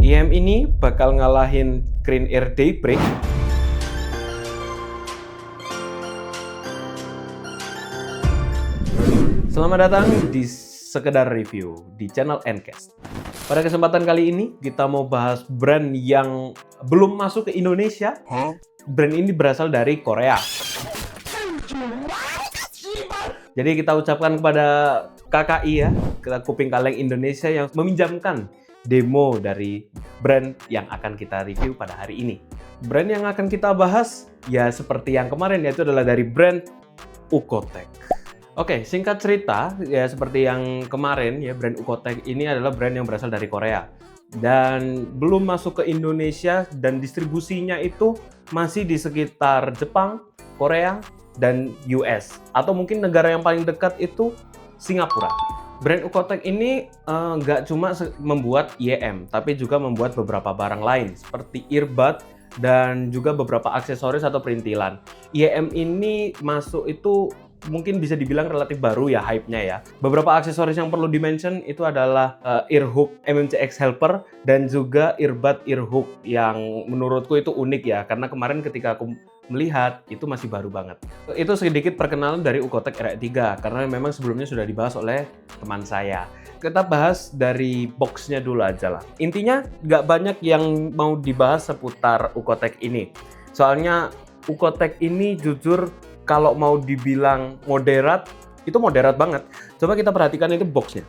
IM ini bakal ngalahin Green Air Daybreak. Selamat datang di Sekedar Review di channel Ncast. Pada kesempatan kali ini kita mau bahas brand yang belum masuk ke Indonesia. Brand ini berasal dari Korea. Jadi kita ucapkan kepada KKI ya, kita Kuping Kaleng Indonesia yang meminjamkan demo dari brand yang akan kita review pada hari ini. Brand yang akan kita bahas ya seperti yang kemarin, yaitu adalah dari brand Ukkotek. Oke, singkat cerita ya seperti yang kemarin ya, brand Ukkotek ini adalah brand yang berasal dari Korea dan belum masuk ke Indonesia, dan distribusinya itu masih di sekitar Jepang, Korea, dan US, atau mungkin negara yang paling dekat itu Singapura. Brand Ukkotek ini nggak cuma membuat IEM, tapi juga membuat beberapa barang lain seperti earbud dan juga beberapa aksesoris atau perintilan. IEM ini masuk itu mungkin bisa dibilang relatif baru ya hype-nya ya. Beberapa aksesoris yang perlu di-mention itu adalah earhook MMCX Helper dan juga earbud earhook yang menurutku itu unik ya, karena kemarin ketika aku melihat itu masih baru banget. Itu sedikit perkenalan dari Ukkotek RE3 karena memang sebelumnya sudah dibahas oleh teman saya. Kita bahas dari boxnya dulu aja lah. Intinya nggak banyak yang mau dibahas seputar Ukkotek ini. Soalnya Ukkotek ini jujur kalau mau dibilang moderat, itu moderat banget. Coba kita perhatikan itu boxnya.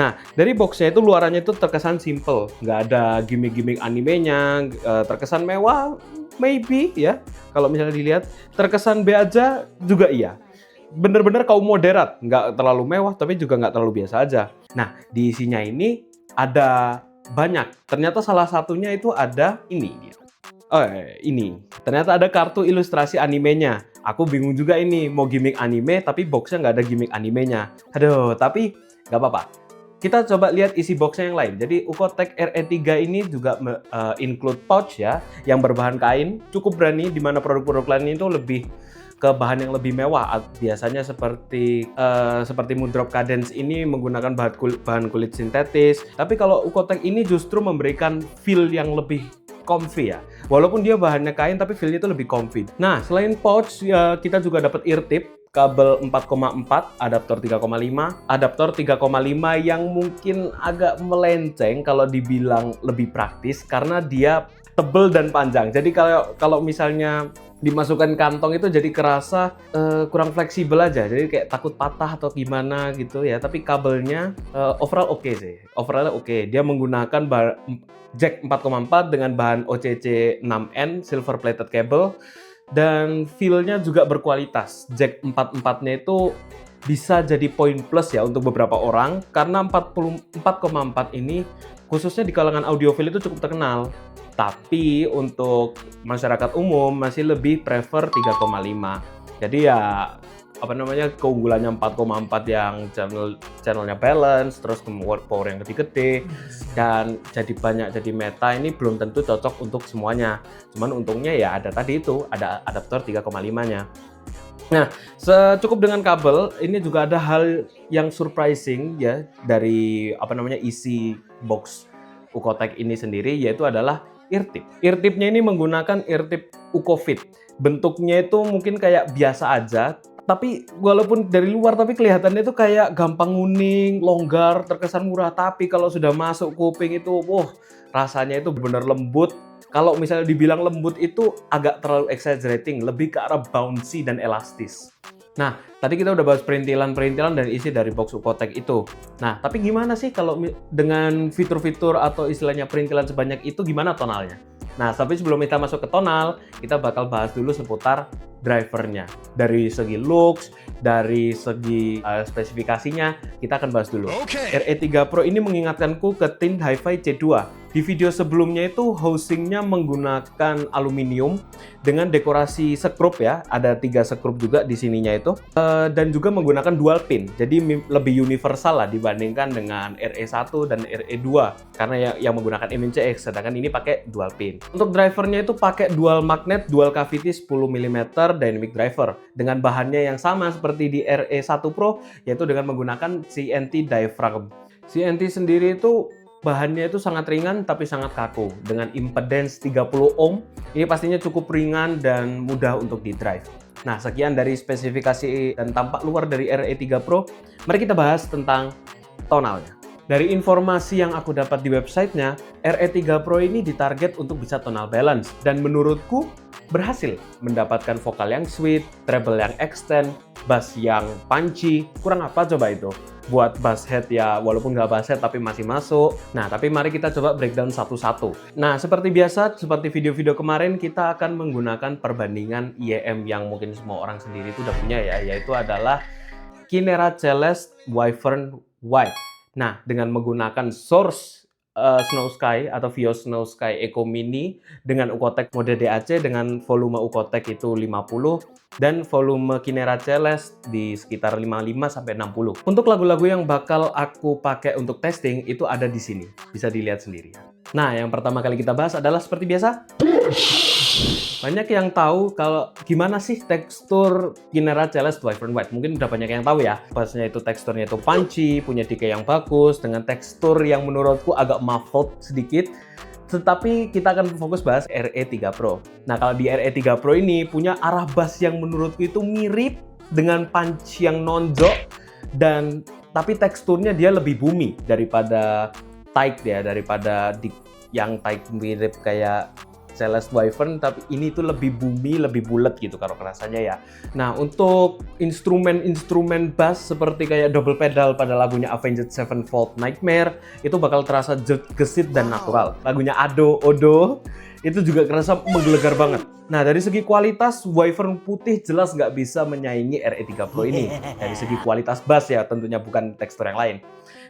Nah, dari boxnya itu luarannya itu terkesan simple, nggak ada gimmick-gimmick animenya, terkesan mewah, maybe ya. Kalau misalnya dilihat, terkesan B aja juga iya. Bener-bener kaum moderat, nggak terlalu mewah, tapi juga nggak terlalu biasa aja. Nah, di isinya ini ada banyak. Ternyata salah satunya itu ada ini. Ini. Ternyata ada kartu ilustrasi animenya. Aku bingung juga ini, mau gimmick anime, tapi boxnya nggak ada gimmick animenya. Aduh, tapi nggak apa-apa. Kita coba lihat isi boxnya yang lain. Jadi Ukkotek RE3 ini juga include pouch ya, yang berbahan kain. Cukup berani, di mana produk-produk lain itu lebih ke bahan yang lebih mewah. Biasanya seperti Moondrop Cadence ini menggunakan bahan kulit sintetis. Tapi kalau Ukkotek ini justru memberikan feel yang lebih comfy ya. Walaupun dia bahannya kain, tapi feel-nya itu lebih comfy. Nah, selain pouch, ya, kita juga dapat ear tip. Kabel 4,4, adaptor 3,5, adaptor 3,5 yang mungkin agak melenceng kalau dibilang lebih praktis karena dia tebel dan panjang. Jadi kalau misalnya dimasukkan kantong itu jadi kerasa kurang fleksibel aja. Jadi kayak takut patah atau gimana gitu ya. Tapi kabelnya overall oke sih. Overall oke. Dia menggunakan jack 4,4 dengan bahan OCC 6N silver plated cable. Dan feel-nya juga berkualitas. Jack 4,4-nya itu bisa jadi poin plus ya untuk beberapa orang karena 4,4 ini khususnya di kalangan audiophile itu cukup terkenal. Tapi untuk masyarakat umum masih lebih prefer 3,5. Jadi ya keunggulannya 4,4 yang channelnya balance, terus power yang lebih gede dan jadi meta ini belum tentu cocok untuk semuanya. Cuman untungnya ya ada tadi itu, ada adaptor 3,5-nya. Nah, secukup dengan kabel, ini juga ada hal yang surprising ya dari isi box Ukkotek ini sendiri, yaitu adalah eartip. Eartipnya ini menggunakan eartip Ukkofit. Bentuknya itu mungkin kayak biasa aja, tapi walaupun dari luar tapi kelihatannya itu kayak gampang nguning, longgar, terkesan murah. Tapi kalau sudah masuk kuping itu, rasanya itu benar lembut. Kalau misalnya dibilang lembut itu agak terlalu exaggerating, lebih ke arah bouncy dan elastis. Nah, tadi kita udah bahas perintilan dan isi dari box Ukkotek itu. Nah, tapi gimana sih kalau dengan fitur-fitur atau istilahnya perintilan sebanyak itu, gimana tonalnya? Nah, tapi sebelum kita masuk ke tonal, kita bakal bahas dulu seputar drivernya. Dari segi looks, dari segi spesifikasinya, kita akan bahas dulu. RE3 Pro ini mengingatkanku ke tint Hi-Fi C2. Di video sebelumnya itu housingnya menggunakan aluminium dengan dekorasi sekrup ya, ada 3 sekrup juga di sininya itu, dan juga menggunakan dual pin, jadi lebih universal lah dibandingkan dengan RE1 dan RE2 karena yang menggunakan MMCX, sedangkan ini pakai dual pin. Untuk drivernya itu pakai dual magnet, dual cavity 10 mm dynamic driver dengan bahannya yang sama seperti di RE1 Pro, yaitu dengan menggunakan CNT diaphragm. CNT sendiri itu bahannya itu sangat ringan tapi sangat kaku. Dengan impedance 30 ohm, ini pastinya cukup ringan dan mudah untuk di-drive. Nah, sekian dari spesifikasi dan tampak luar dari RE3 Pro. Mari kita bahas tentang tonalnya. Dari informasi yang aku dapat di websitenya, RE3 Pro ini ditarget untuk bisa tonal balance. Dan menurutku berhasil mendapatkan vokal yang sweet, treble yang extend, bass yang punchy. Kurang apa coba itu? Buat bass head ya, walaupun nggak bass head tapi masih masuk. Nah, tapi mari kita coba breakdown satu-satu. Nah, seperti biasa, seperti video-video kemarin, kita akan menggunakan perbandingan IEM yang mungkin semua orang sendiri itu udah punya ya, yaitu adalah Kinera Celeste Wyvern White. Nah, dengan menggunakan source Snow Sky atau Vios Snow Sky Eco Mini dengan Ucotec mode DAC dengan volume Ucotec itu 50 dan volume Kinera Celeste di sekitar 55-60. Untuk lagu-lagu yang bakal aku pakai untuk testing itu ada di sini. Bisa dilihat sendiri. Nah, yang pertama kali kita bahas adalah seperti biasa. Banyak yang tahu kalau gimana sih tekstur Kinera Celeste Wyvern White. Mungkin udah banyak yang tahu ya. Bassnya itu teksturnya itu punchy, punya decay yang bagus, dengan tekstur yang menurutku agak muffled sedikit. Tetapi kita akan fokus bahas RE3 Pro. Nah, kalau di RE3 Pro ini punya arah bass yang menurutku itu mirip dengan punch yang nonjok, dan tapi teksturnya dia lebih boomy daripada tight ya, daripada yang tight mirip kayak Celeste Wyvern, tapi ini tuh lebih boomy, lebih bulat gitu kalau rasanya ya. Nah, untuk instrumen bass seperti kayak double pedal pada lagunya Avenged Sevenfold Nightmare itu bakal terasa gesit dan natural. Lagunya Odo itu juga kerasa menggelegar banget. Nah, dari segi kualitas, Wyvern putih jelas nggak bisa menyaingi RE3 Pro ini. Dari segi kualitas bass ya, tentunya bukan tekstur yang lain.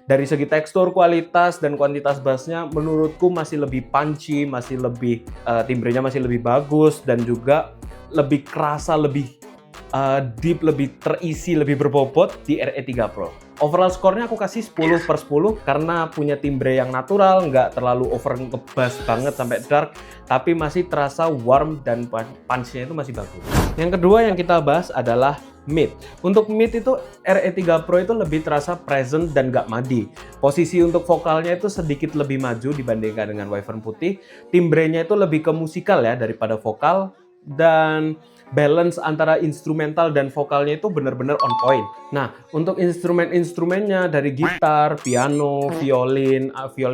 Dari segi tekstur, kualitas, dan kuantitas bassnya menurutku masih lebih punchy, masih lebih timbrenya masih lebih bagus, dan juga lebih kerasa, lebih deep, lebih terisi, lebih berbobot di RE3 Pro. Overall skornya aku kasih 10/10 karena punya timbre yang natural, nggak terlalu over ngebass banget sampai dark, tapi masih terasa warm dan punch-nya itu masih bagus. Yang kedua yang kita bahas adalah mid. Untuk mid itu RE3 Pro itu lebih terasa present dan nggak muddy. Posisi untuk vokalnya itu sedikit lebih maju dibandingkan dengan Wyvern putih. Timbrenya itu lebih ke musikal ya daripada vokal, dan balance antara instrumental dan vokalnya itu benar-benar on point. Nah, untuk instrumennya dari gitar, piano, violin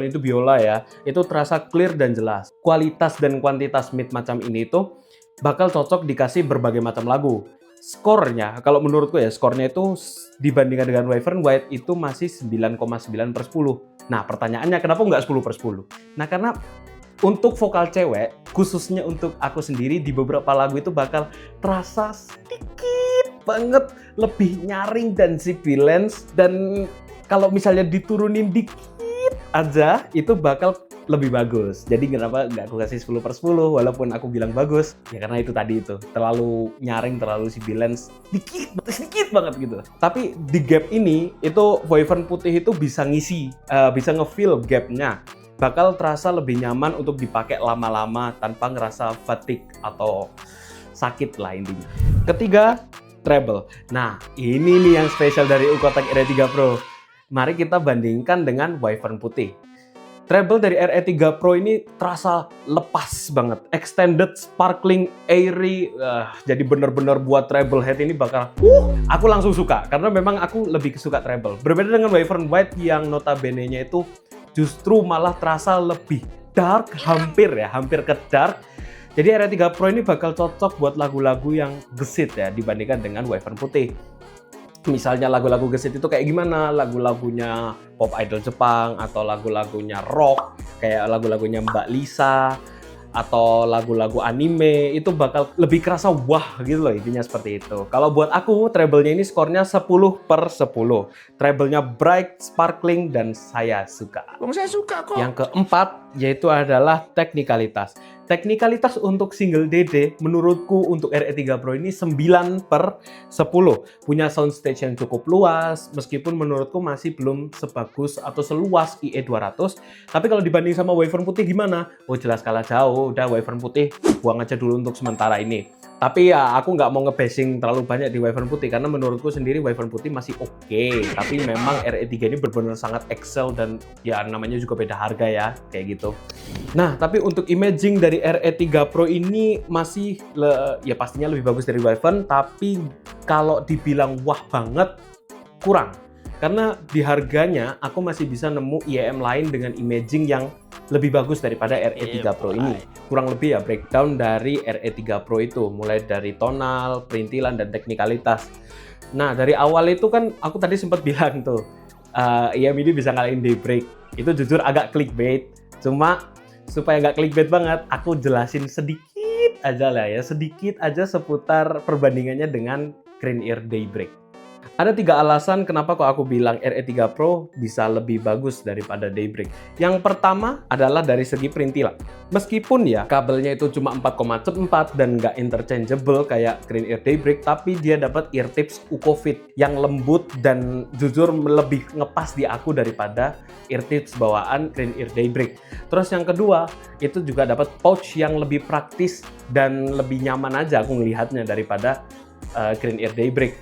itu biola ya, itu terasa clear dan jelas. Kualitas dan kuantitas mid macam ini itu bakal cocok dikasih berbagai macam lagu. Skornya, kalau menurutku ya, skornya itu dibandingkan dengan Wyvern White itu masih 9,9/10. Nah, pertanyaannya kenapa nggak 10/10? Nah, karena untuk vokal cewek, khususnya untuk aku sendiri di beberapa lagu itu bakal terasa sedikit banget lebih nyaring dan sibilance, dan kalau misalnya diturunin dikit aja itu bakal lebih bagus. Jadi kenapa nggak aku kasih 10/10 walaupun aku bilang bagus? Ya karena itu tadi itu, terlalu nyaring, terlalu sibilance, sedikit banget gitu. Tapi di gap ini, itu Wyvern putih itu bisa ngisi, bisa nge-fill gapnya. Bakal terasa lebih nyaman untuk dipakai lama-lama tanpa ngerasa fatigue atau sakit lah intinya. Ketiga, treble. Nah, ini nih yang spesial dari Ucotec RE3 Pro. Mari kita bandingkan dengan Wyvern putih. Treble dari RE3 Pro ini terasa lepas banget, extended, sparkling, airy, jadi bener-bener buat treble head ini bakal aku langsung suka, karena memang aku lebih suka treble. Berbeda dengan Wyvern White yang notabene-nya itu justru malah terasa lebih dark, hampir ke dark. Jadi RE3 Pro ini bakal cocok buat lagu-lagu yang gesit ya dibandingkan dengan Wyvern putih. Misalnya lagu-lagu gesit itu kayak gimana? Lagu-lagunya pop idol Jepang, atau lagu-lagunya rock kayak lagu-lagunya Mbak Lisa, atau lagu-lagu anime, itu bakal lebih kerasa wah gitu loh, intinya seperti itu. Kalau buat aku, treble-nya ini skornya 10/10. Treble-nya bright, sparkling, dan saya suka. Saya suka kok. Yang keempat yaitu adalah teknikalitas. Teknikalitas untuk single DD menurutku untuk RE3 Pro ini 9/10. Punya soundstage yang cukup luas, meskipun menurutku masih belum sebagus atau seluas IE200. Tapi kalau dibanding sama Wyvern putih gimana? Oh jelas kalah jauh, udah Wyvern putih buang aja dulu untuk sementara ini. Tapi ya aku nggak mau nge-bashing terlalu banyak di Wyvern putih karena menurutku sendiri Wyvern putih masih oke. Tapi memang RE3 ini benar-benar sangat excel dan ya namanya juga beda harga ya, kayak gitu. Nah, tapi untuk imaging dari RE3 Pro ini masih ya pastinya lebih bagus dari Wyvern, tapi kalau dibilang wah banget kurang. Karena di harganya aku masih bisa nemu IEM lain dengan imaging yang lebih bagus daripada RE3 Pro ini. Kurang lebih ya breakdown dari RE3 Pro itu, mulai dari tonal, perintilan, dan teknikalitas. Nah, dari awal itu kan aku tadi sempat bilang tuh, IEM ini bisa ngalahin Daybreak. Itu jujur agak clickbait, cuma supaya nggak clickbait banget, aku jelasin sedikit aja lah ya, sedikit aja seputar perbandingannya dengan Green Ear Daybreak. Ada 3 alasan kenapa kok aku bilang RE3 Pro bisa lebih bagus daripada Daybreak. Yang pertama adalah dari segi perintilan. Meskipun ya kabelnya itu cuma 4,4 dan nggak interchangeable kayak Green Ear Daybreak, tapi dia dapat ear tips Ucofit yang lembut dan jujur lebih ngepas di aku daripada ear tips bawaan Green Ear Daybreak. Terus yang kedua, itu juga dapat pouch yang lebih praktis dan lebih nyaman aja aku ngelihatnya daripada Green Ear Daybreak.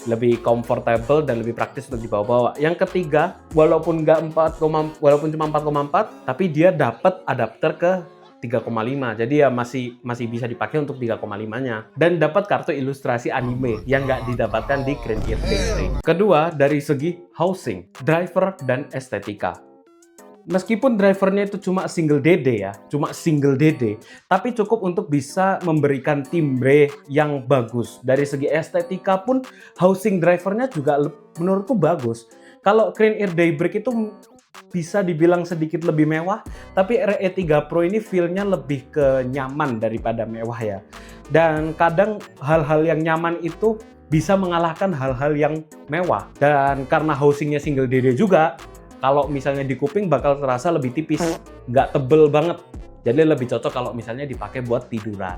Lebih comfortable dan lebih praktis untuk dibawa-bawa. Yang ketiga, walaupun cuma 4,4, tapi dia dapat adapter ke 3,5. Jadi ya masih bisa dipakai untuk 3,5-nya. Dan dapat kartu ilustrasi anime yang nggak didapatkan di Green Ear Daybreak. Kedua, dari segi housing, driver, dan estetika. Meskipun drivernya itu cuma single DD ya, tapi cukup untuk bisa memberikan timbre yang bagus. Dari segi estetika pun housing drivernya juga menurutku bagus. Kalau Green Ear Daybreak itu bisa dibilang sedikit lebih mewah, tapi RE3 Pro ini feel-nya lebih ke nyaman daripada mewah ya. Dan kadang hal-hal yang nyaman itu bisa mengalahkan hal-hal yang mewah. Dan karena housingnya single DD juga, kalau misalnya di kuping bakal terasa lebih tipis, nggak tebel banget. Jadi lebih cocok kalau misalnya dipakai buat tiduran.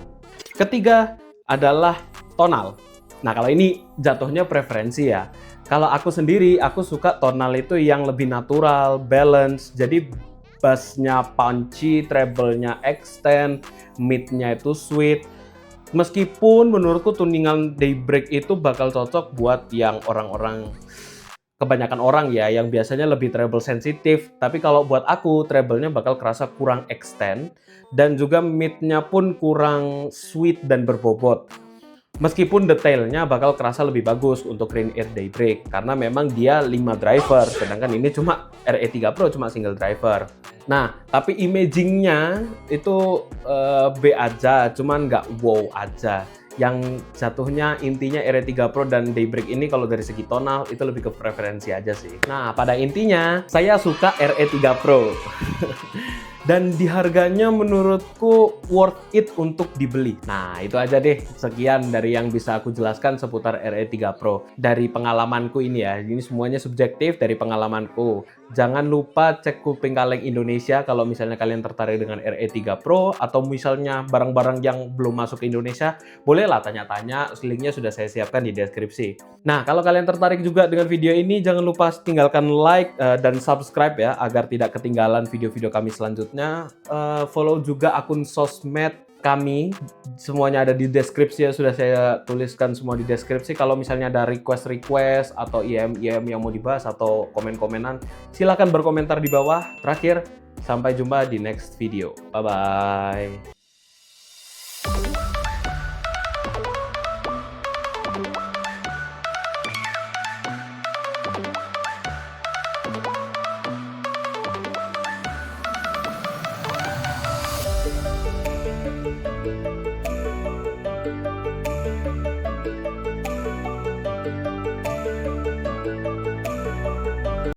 Ketiga adalah tonal. Nah kalau ini jatuhnya preferensi ya. Kalau aku sendiri, aku suka tonal itu yang lebih natural, balance. Jadi bassnya punchy, treble-nya extend, mid-nya itu sweet. Meskipun menurutku tuningan Daybreak itu bakal cocok buat yang kebanyakan orang ya yang biasanya lebih treble sensitif, tapi kalau buat aku treble-nya bakal kerasa kurang extend dan juga mid-nya pun kurang sweet dan berbobot. Meskipun detailnya bakal kerasa lebih bagus untuk Green Ear Daybreak karena memang dia 5 driver, sedangkan ini cuma RE3 Pro cuma single driver. Nah, tapi imagingnya itu B aja, cuman nggak wow aja. Yang jatuhnya intinya RE3 Pro dan Daybreak ini kalau dari segi tonal itu lebih ke preferensi aja sih. Nah, pada intinya saya suka RE3 Pro. Dan di harganya menurutku worth it untuk dibeli. Nah, itu aja deh. Sekian dari yang bisa aku jelaskan seputar RE3 Pro. Dari pengalamanku ini ya, ini semuanya subjektif dari pengalamanku. Jangan lupa cek Kuping Kaleng Indonesia kalau misalnya kalian tertarik dengan RE3 Pro atau misalnya barang-barang yang belum masuk ke Indonesia, bolehlah tanya-tanya, linknya sudah saya siapkan di deskripsi. Nah, kalau kalian tertarik juga dengan video ini, jangan lupa tinggalkan like dan subscribe ya, agar tidak ketinggalan video-video kami selanjutnya. Follow juga akun sosmed kami, semuanya ada di deskripsi ya, sudah saya tuliskan semua di deskripsi. Kalau misalnya ada request atau IEM yang mau dibahas atau komen-komenan, silakan berkomentar di bawah. Terakhir, sampai jumpa di next video. Bye-bye.